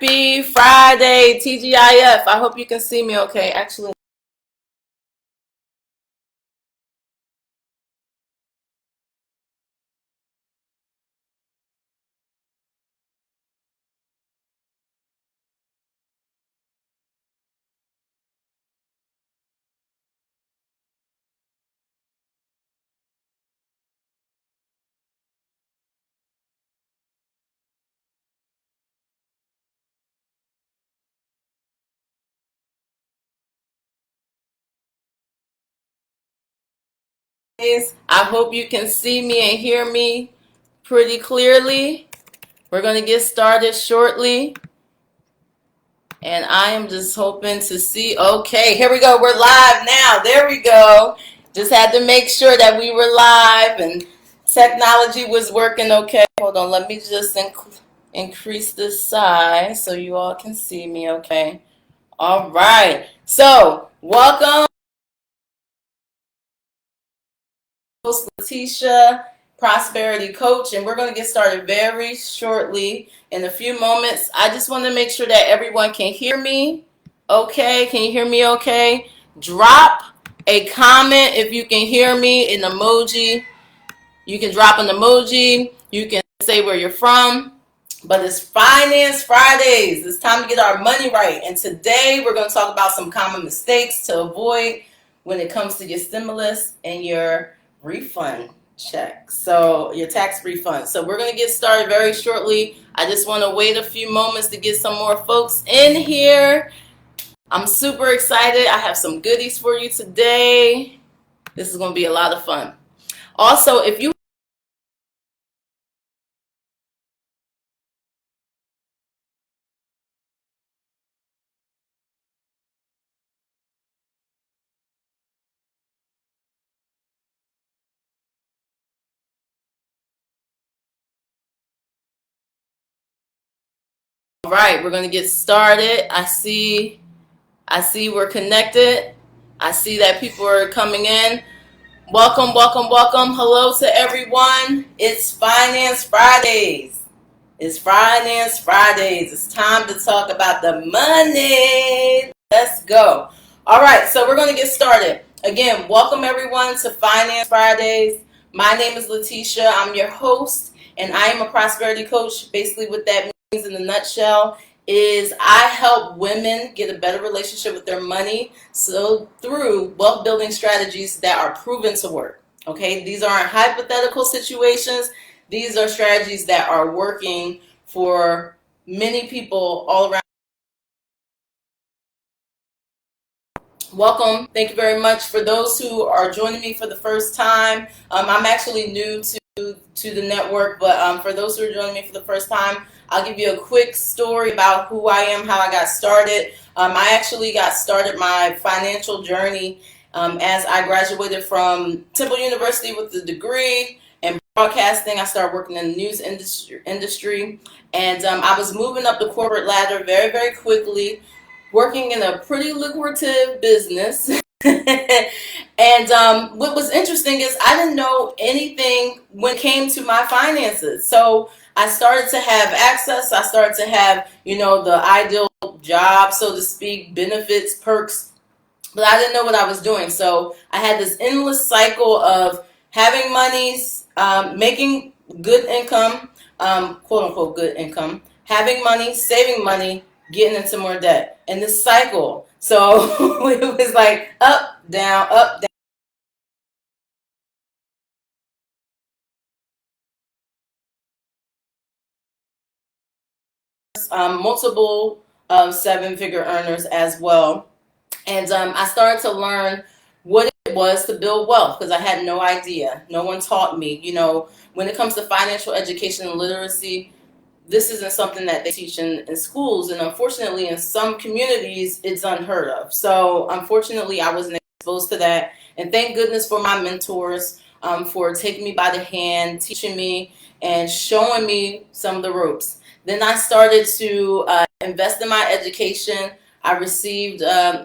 Happy Friday, TGIF. I hope you can see me okay. Actually, I hope you can see me and hear me pretty clearly. We're going to get started shortly. And I am just hoping to see. Okay, here we go. We're live now. There we go. Just had to make sure that we were live and technology was working okay. Hold on. Let me just increase this size so you all can see me okay. All right. So, welcome. Host Letitia, Prosperity Coach, and we're going to get started very shortly in a few moments. I just want to make sure that everyone can hear me okay. Can you hear me okay? Drop a comment if you can hear me, an emoji. You can drop an emoji. You can say where you're from. But it's Finance Fridays. It's time to get our money right. And today we're going to talk about some common mistakes to avoid when it comes to your stimulus and your refund check. So your tax refund. So we're going to get started very shortly. I just want to wait a few moments to get some more folks in here. I'm super excited. I have some goodies for you today. This is going to be a lot of fun. Also, if you All right, we're going to get started. I see we're connected. I see that people are coming in. Welcome, welcome, welcome. Hello to everyone. It's Finance Fridays. It's Finance Fridays. It's time to talk about the money. Let's go. All right, so we're going to get started. Again, welcome everyone to Finance Fridays. My name is Letitia. I'm your host, and I am a prosperity coach. Basically, what that means in a nutshell is I help women get a better relationship with their money through wealth building strategies that are proven to work. Okay, these aren't hypothetical situations. These are strategies that are working for many people all around. Welcome. Thank you very much. For those who are joining me for the first time, I'm actually new to the network, but for those who are joining me for the first time, I'll give you a quick story about who I am, how I got started. I actually got started my financial journey as I graduated from Temple University with a degree in broadcasting. I started working in the news industry, and I was moving up the corporate ladder very, very quickly, working in a pretty lucrative business. And what was interesting is I didn't know anything when it came to my finances. So I started to have access. I started to have, the ideal job, so to speak, benefits, perks, but I didn't know what I was doing. So I had this endless cycle of having monies, making good income, quote unquote good income, having money, saving money, getting into more debt, and this cycle. So it was like up, down, up, down. Multiple seven-figure earners as well. And I started to learn what it was to build wealth because I had no idea. No one taught me. When it comes to financial education and literacy, this isn't something that they teach in schools, and unfortunately in some communities it's unheard of. So unfortunately I wasn't exposed to that, and thank goodness for my mentors for taking me by the hand, teaching me and showing me some of the ropes. Then I started to invest in my education. I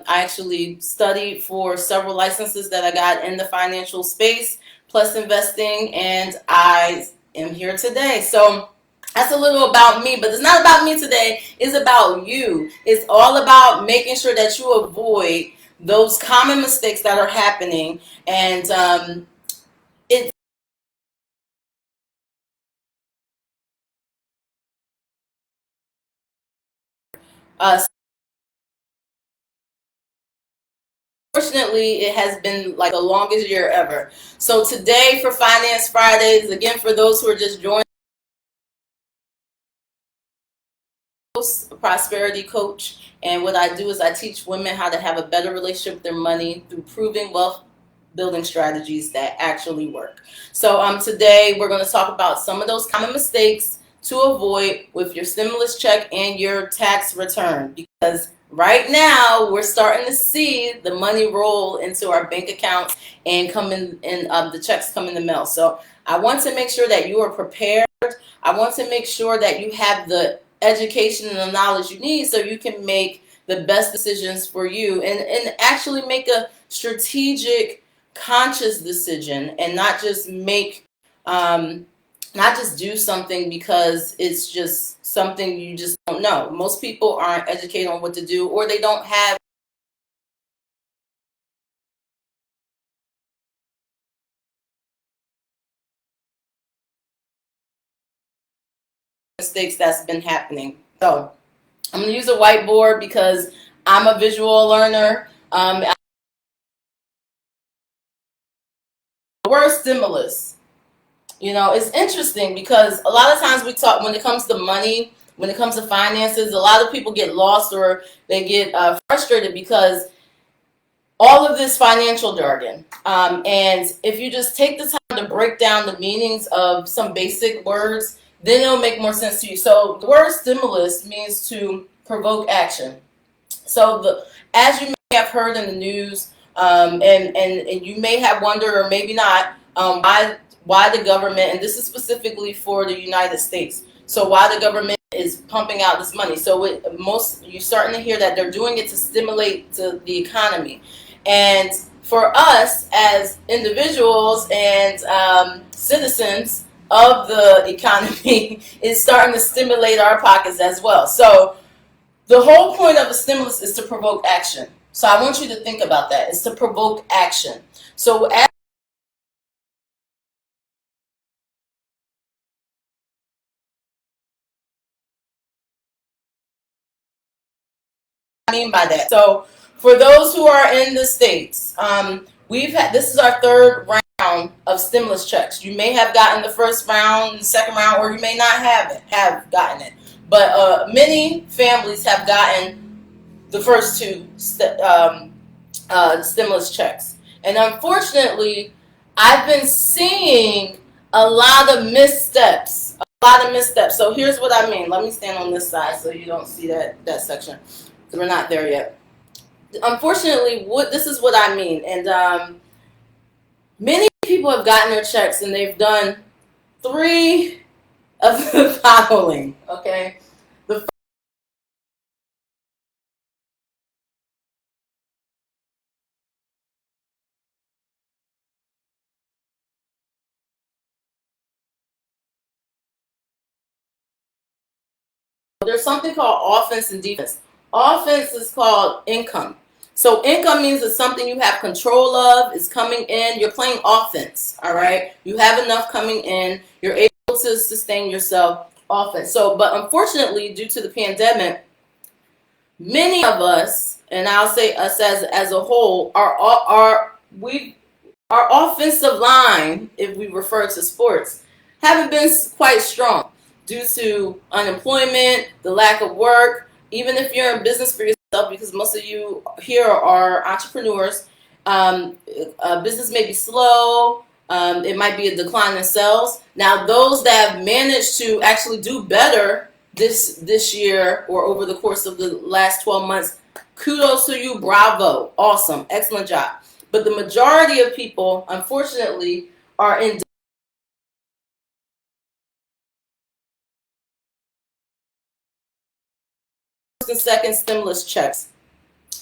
actually studied for several licenses that I got in the financial space plus investing, and I am here today. So that's a little about me, but it's not about me today. It's about you. It's all about making sure that you avoid those common mistakes that are happening. And it's Fortunately, it has been like the longest year ever. So today for Finance Fridays, again, for those who are just joining, a prosperity coach, and what I do is I teach women how to have a better relationship with their money through proven wealth building strategies that actually work. So today we're going to talk about some of those common mistakes to avoid with your stimulus check and your tax return, because right now we're starting to see the money roll into our bank accounts and come in, and the checks come in the mail. So I want to make sure that you are prepared. I want to make sure that you have the education and the knowledge you need so you can make the best decisions for you, and actually make a strategic, conscious decision, and not just make not just do something because it's just something you just don't know. Most people aren't educated on what to do, or they don't have mistakes that's been happening. So I'm going to use a whiteboard because I'm a visual learner. The word stimulus, it's interesting because a lot of times we talk, when it comes to money, when it comes to finances, a lot of people get lost, or they get frustrated because all of this financial jargon. And if you just take the time to break down the meanings of some basic words, then it'll make more sense to you. So the word stimulus means to provoke action. So as you may have heard in the news, and you may have wondered, or maybe not, why the government, and this is specifically for the United States, so why the government is pumping out this money. So you're starting to hear that they're doing it to stimulate the economy. And for us as individuals and citizens of the economy, it's starting to stimulate our pockets as well. So the whole point of a stimulus is to provoke action. So I want you to think about that. It's to provoke action. So as I mean by that. So for those who are in the States, this is our third round of stimulus checks. You may have gotten the first round, the second round, or you may not have gotten it. But many families have gotten the first two stimulus checks. And unfortunately, I've been seeing a lot of missteps. A lot of missteps. So here's what I mean. Let me stand on this side so you don't see that section, because we're not there yet. Unfortunately, this is what I mean. And many people have gotten their checks and they've done three of the following. Okay. The There's something called offense and defense. Offense is called income. So income means it's something you have control of. It's coming in. You're playing offense. All right. You have enough coming in. You're able to sustain yourself. Offense. So, but unfortunately, due to the pandemic, many of us, and I'll say us as a whole, our offensive line, if we refer to sports, haven't been quite strong due to unemployment, the lack of work. Even if you're in business for yourself, because most of you here are entrepreneurs, business may be slow. It might be a decline in sales. Now, those that have managed to actually do better this year or over the course of the last 12 months, kudos to you. Bravo. Awesome. Excellent job. But the majority of people, unfortunately, are in first and second stimulus checks,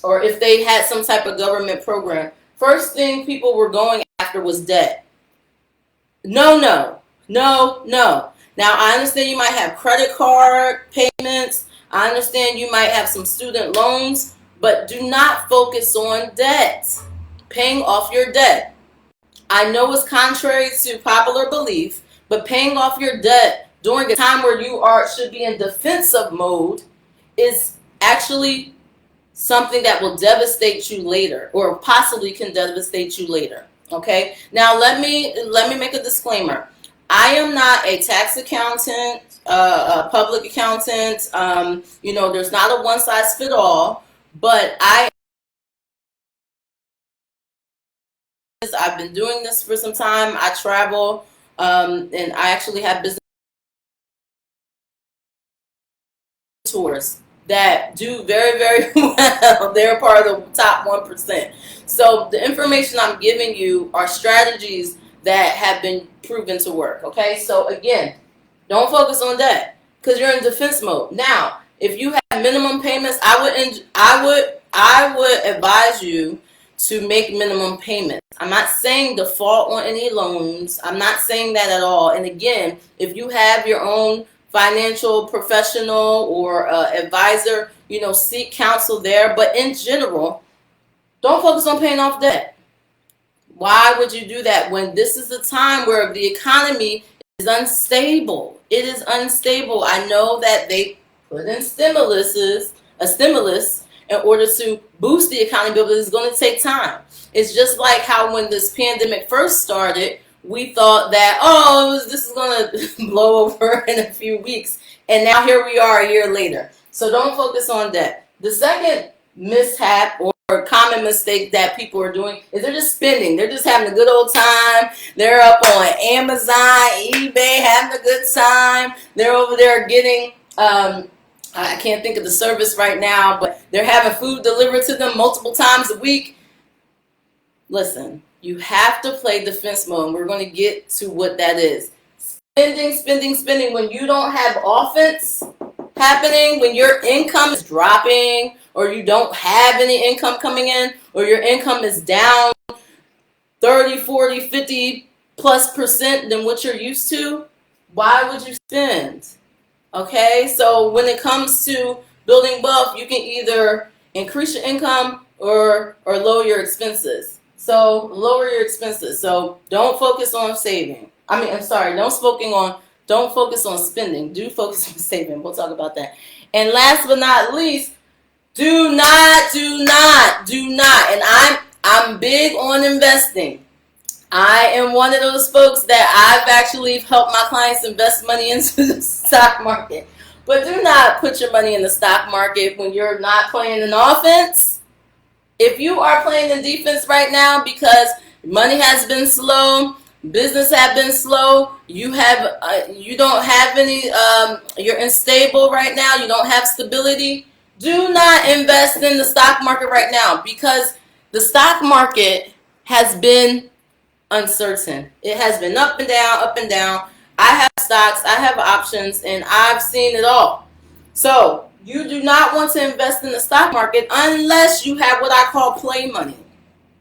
or if they had some type of government program. First thing people were going after was debt. No, no, no, no. Now, I understand you might have credit card payments. I understand you might have some student loans, but do not focus on debt, paying off your debt. I know it's contrary to popular belief, but paying off your debt during a time where you should be in defensive mode is actually something that will devastate you later, or possibly can devastate you later. Okay, now let me make a disclaimer. I am not a tax accountant, a public accountant. There's not a one size fit all, but I've been doing this for some time. I travel, and I actually have business tours that do very, very well. They're part of the top 1%. So the information I'm giving you are strategies that have been proven to work. Okay, so again, don't focus on that because you're in defense mode. Now, if you have minimum payments, I would advise you to make minimum payments. I'm not saying default on any loans. I'm not saying that at all. And again, if you have your own financial professional or advisor, seek counsel there. But in general, don't focus on paying off debt. Why would you do that when this is a time where the economy is unstable? It is unstable. I know that they put in a stimulus in order to boost the economy, but it's going to take time. It's just like how when this pandemic first started, we thought that, this is going to blow over in a few weeks. And now here we are a year later. So don't focus on that. The second mishap or common mistake that people are doing is they're just spending. They're just having a good old time. They're up on Amazon, eBay, having a good time. They're over there getting, I can't think of the service right now, but they're having food delivered to them multiple times a week. Listen, you have to play defense mode, and we're going to get to what that is. Spending, spending, spending. When you don't have offense happening, when your income is dropping, or you don't have any income coming in, or your income is down 30, 40, 50 plus % than what you're used to, why would you spend? Okay, so when it comes to building wealth, you can either increase your income or lower your expenses. So lower your expenses. So don't focus on saving. Don't focus on spending. Do focus on saving. We'll talk about that. And last but not least, do not. And I'm big on investing. I am one of those folks that I've actually helped my clients invest money into the stock market. But do not put your money in the stock market when you're not playing an offense. If you are playing in defense right now because money has been slow, business have been slow, you don't have any, you're unstable right now, you don't have stability, do not invest in the stock market right now because the stock market has been uncertain. It has been up and down, up and down. I have stocks, I have options, and I've seen it all. So you do not want to invest in the stock market unless you have what I call play money.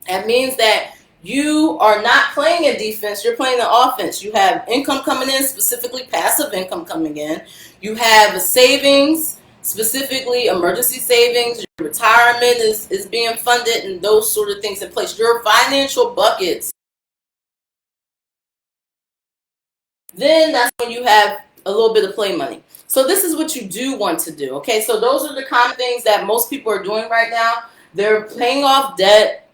That means that you are not playing in defense, you're playing the offense. You have income coming in, specifically passive income coming in. You have savings, specifically emergency savings. Your retirement is being funded and those sort of things in place. Your financial buckets. Then that's when you have a little bit of play money. So this is what you do want to do. Okay, so those are the common things that most people are doing right now. They're paying off debt.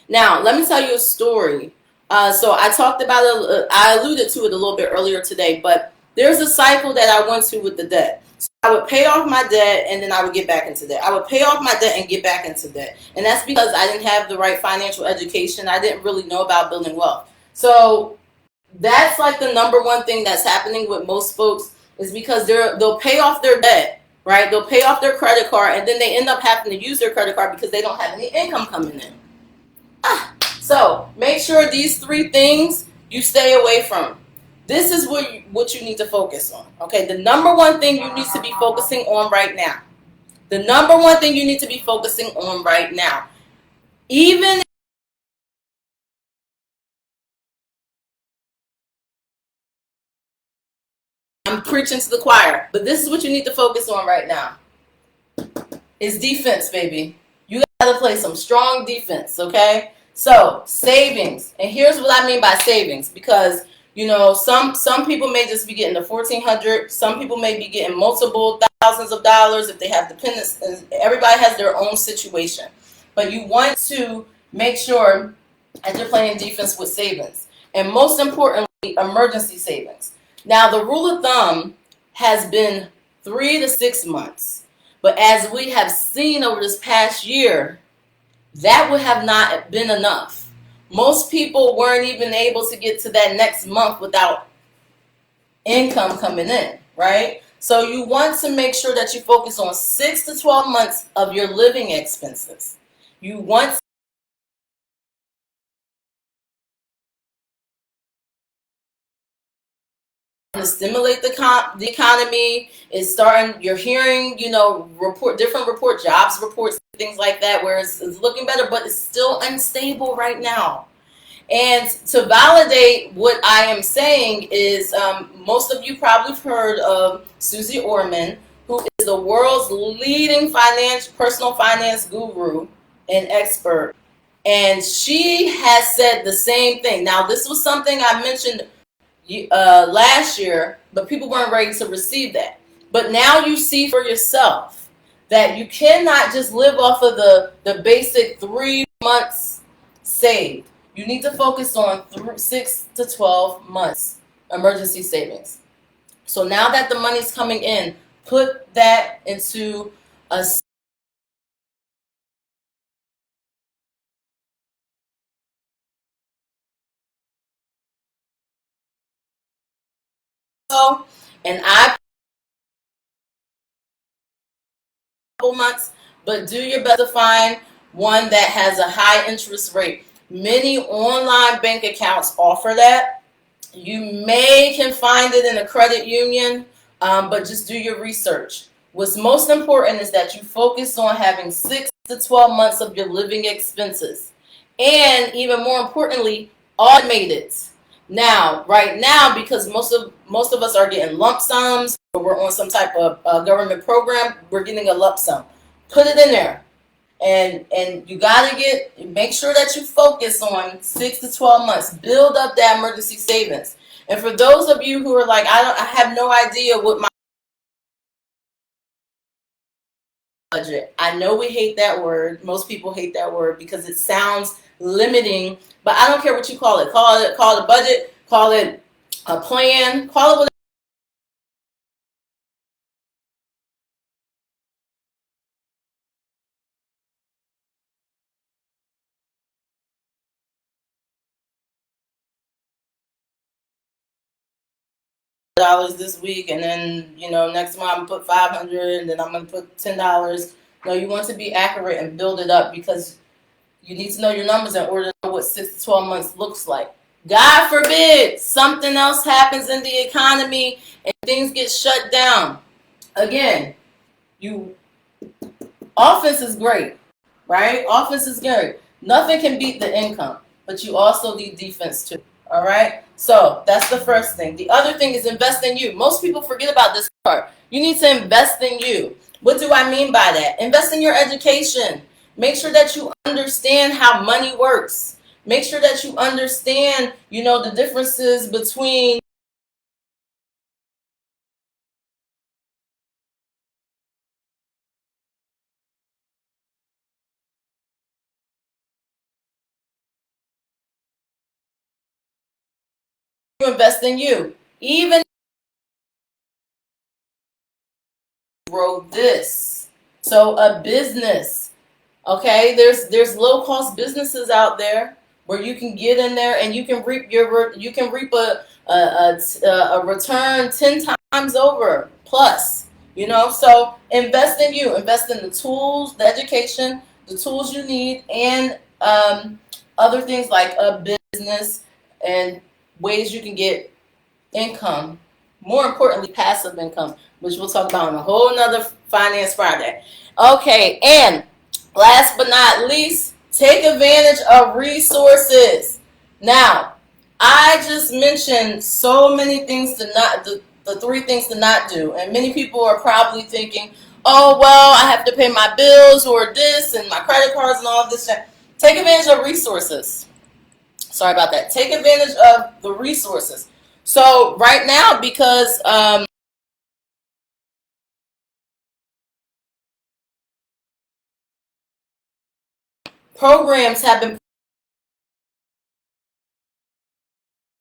Now, let me tell you a story. So I talked about it, I alluded to it a little bit earlier today, but there's a cycle that I went to with the debt. So I would pay off my debt and then I would get back into debt. I would pay off my debt and get back into debt. And that's because I didn't have the right financial education. I didn't really know about building wealth. So that's like the number one thing that's happening with most folks is because they'll pay off their debt, right? They'll pay off their credit card and then they end up having to use their credit card because they don't have any income coming in. So make sure these 3 things you stay away from. This is what you need to focus on. Okay, the number one thing you need to be focusing on right now. The number one thing you need to be focusing on right now. Even preaching to the choir, but this is what you need to focus on right now. Is defense, baby. You gotta play some strong defense, okay? So savings, and here's what I mean by savings, because you know some people may just be getting the $1,400. Some people may be getting multiple thousands of dollars if they have dependents. And everybody has their own situation, but you want to make sure that you're playing defense with savings, and most importantly, emergency savings. Now, the rule of thumb has been 3 to 6 months, but as we have seen over this past year, that would have not been enough. Most people weren't even able to get to that next month without income coming in, right? So you want to make sure that you focus on 6 to 12 months of your living expenses. You want to stimulate the economy. Is starting, you're hearing, different report, jobs reports, things like that, where it's looking better, but it's still unstable right now. And to validate what I am saying is, most of you probably have heard of Susie Orman, who is the world's leading personal finance guru and expert. And she has said the same thing. Now, this was something I mentioned last year, but people weren't ready to receive that. But now you see for yourself that you cannot just live off of the basic 3 months saved. You need to focus on 6 to 12 months emergency savings. So now that the money's coming in, put that into a and I couple months, but do your best to find one that has a high interest rate. Many online bank accounts offer that. You can find it in a credit union, but just do your research. What's most important is that you focus on having 6 to 12 months of your living expenses, and even more importantly, automate it. Now, right now, because most of us are getting lump sums, or we're on some type of government program, we're getting a lump sum. Put it in there, and you gotta make sure that you focus on 6 to 12 months. Build up that emergency savings. And for those of you who are like, I have no idea what my budget. I know we hate that word. Most people hate that word because it sounds limiting, but I don't care what you call it. Call it a budget, call it a plan, call it whatever. Dollars this week, and then next month I'm gonna put 500, and then I'm gonna put $10. No, you want to be accurate and build it up, because you need to know your numbers in order to know what 6 to 12 months looks like. God forbid something else happens in the economy and things get shut down. Again, offense is great, right? Offense is great. Nothing can beat the income, but you also need defense too. All right? So that's the first thing. The other thing is invest in you. Most people forget about this part. You need to invest in you. What do I mean by that? Invest in your education. Make sure that you understand how money works. Make sure that you understand, the differences between invest in you. Even grow this. So a business, okay? There's low cost businesses out there where you can get in there and you can reap a return 10 times over plus. So invest in you. Invest in the tools, the education, the tools you need, and other things like a business and ways you can get income. More importantly, passive income, which we'll talk about on a whole nother Finance Friday. Okay, and last but not least, take advantage of resources. Now, I just mentioned so many things to the 3 things to not do. And many people are probably thinking, oh, well, I have to pay my bills or this and my credit cards and all of this. Take advantage of resources. Sorry about that. Take advantage of the resources. So right now, because programs have been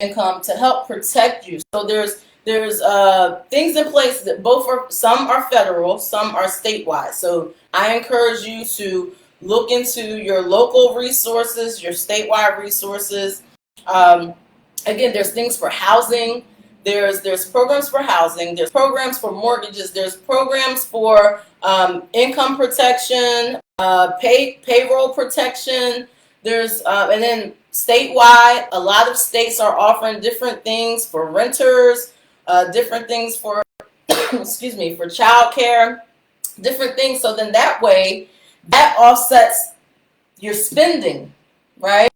income to help protect you. So there's things in place that some are federal, some are statewide. So I encourage you to look into your local resources, your statewide resources. Um, Again, there's things for housing. There's programs for housing. There's programs for mortgages. There's programs for income protection, payroll protection. There's and then statewide, a lot of states are offering different things for renters, different things for excuse me, for childcare, different things. So then that way, that offsets your spending, right?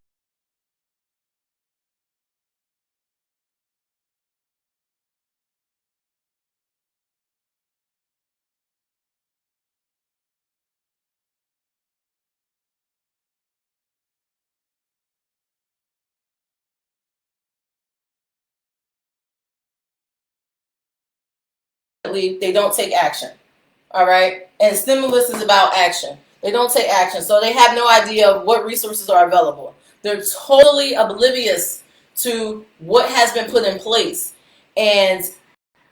They don't take action. All right. And stimulus is about action. They don't take action. So they have no idea of what resources are available. They're totally oblivious to what has been put in place. And,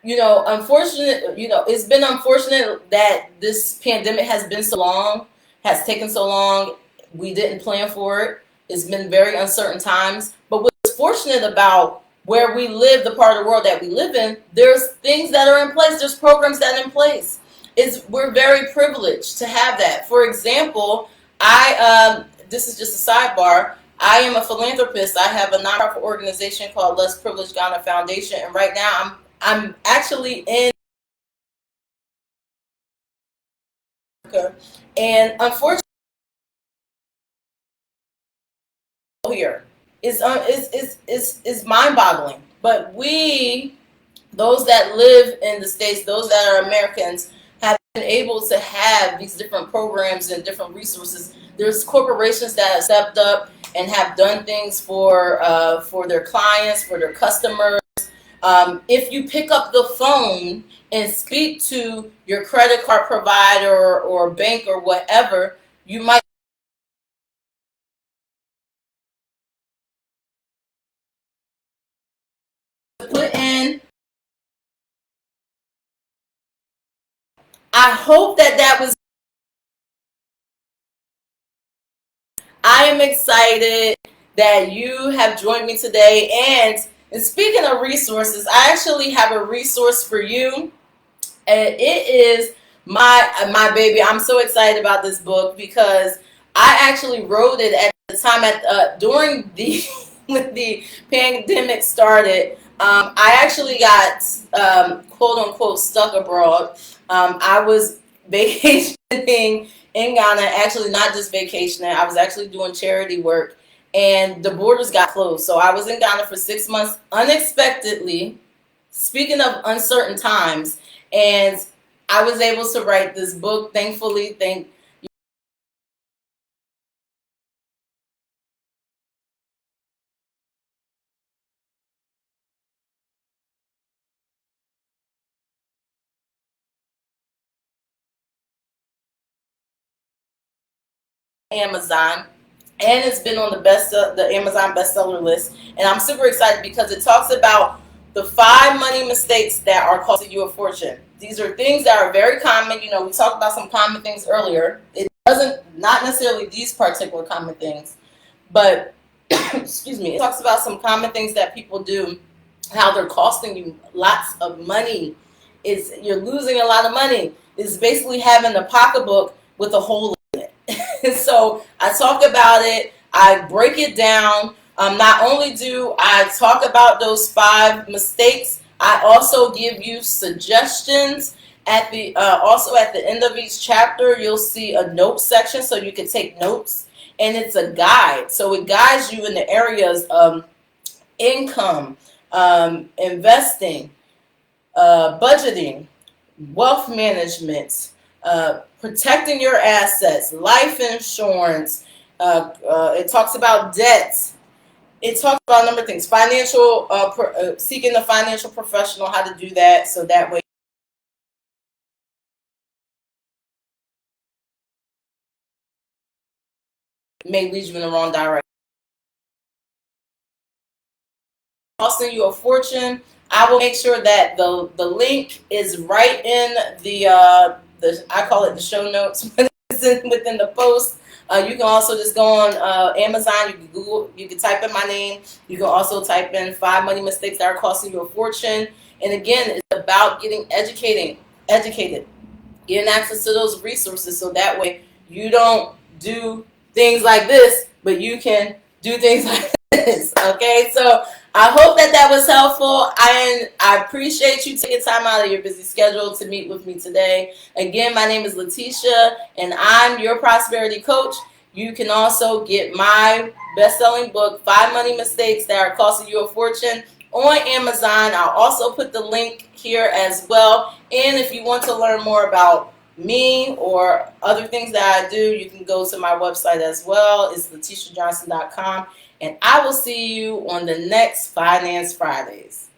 it's been unfortunate that this pandemic has taken so long. We didn't plan for it. It's been very uncertain times. But what's fortunate about where we live, the part of the world that we live in, there's things that are in place. There's programs that are in place. We're very privileged to have that. For example, this is just a sidebar. I am a philanthropist. I have a nonprofit organization called Less Privileged Ghana Foundation, and right now I'm actually in Africa, and unfortunately here is mind-boggling. But those that live in the States, those that are Americans, have been able to have these different programs and different resources. There's corporations that have stepped up and have done things for their clients, for their customers. If you pick up the phone and speak to your credit card provider or bank or whatever, you might put in. I hope that was. I am excited that you have joined me today. And speaking of resources, I actually have a resource for you. And it is my baby. I'm so excited about this book because I actually wrote it at the time during the when the pandemic started. I actually got quote unquote stuck abroad. I was vacationing in Ghana, actually not just vacationing. I was actually doing charity work, and the borders got closed. So I was in Ghana for 6 months unexpectedly. Speaking of uncertain times, and I was able to write this book. Thankfully, thank Amazon, and it's been on the Amazon bestseller list. And I'm super excited because it talks about the 5 money mistakes that are costing you a fortune. These are things that are very common. We talked about some common things earlier. It doesn't, not necessarily these particular common things, but excuse me, it talks about some common things that people do, how they're costing you lots of money. You're losing a lot of money. It's basically having a pocketbook with a hole in it. So I talk about it. I break it down. Not only do I talk about those 5 mistakes, I also give you suggestions. Also at the end of each chapter, you'll see a note section so you can take notes, and it's a guide. So it guides you in the areas of income, investing, budgeting, wealth management, protecting your assets, life insurance. It talks about debts. It talks about a number of things. Seeking a financial professional, how to do that, so that way it may lead you in the wrong direction. Costing you a fortune. I will make sure that the link is right in the I call it the show notes within the post. You can also just go on Amazon. You can Google. You can type in my name. You can also type in 5 money mistakes that are costing you a fortune. And again, it's about getting educated, getting access to those resources, so that way you don't do things like this, but you can do things like this. Okay, so I hope that that was helpful. I appreciate you taking time out of your busy schedule to meet with me today. Again, my name is Letitia, and I'm your prosperity coach. You can also get my best-selling book, 5 Money Mistakes That Are Costing You a Fortune, on Amazon. I'll also put the link here as well. And if you want to learn more about me or other things that I do, you can go to my website as well. It's letitiajohnson.com. And I will see you on the next Finance Fridays.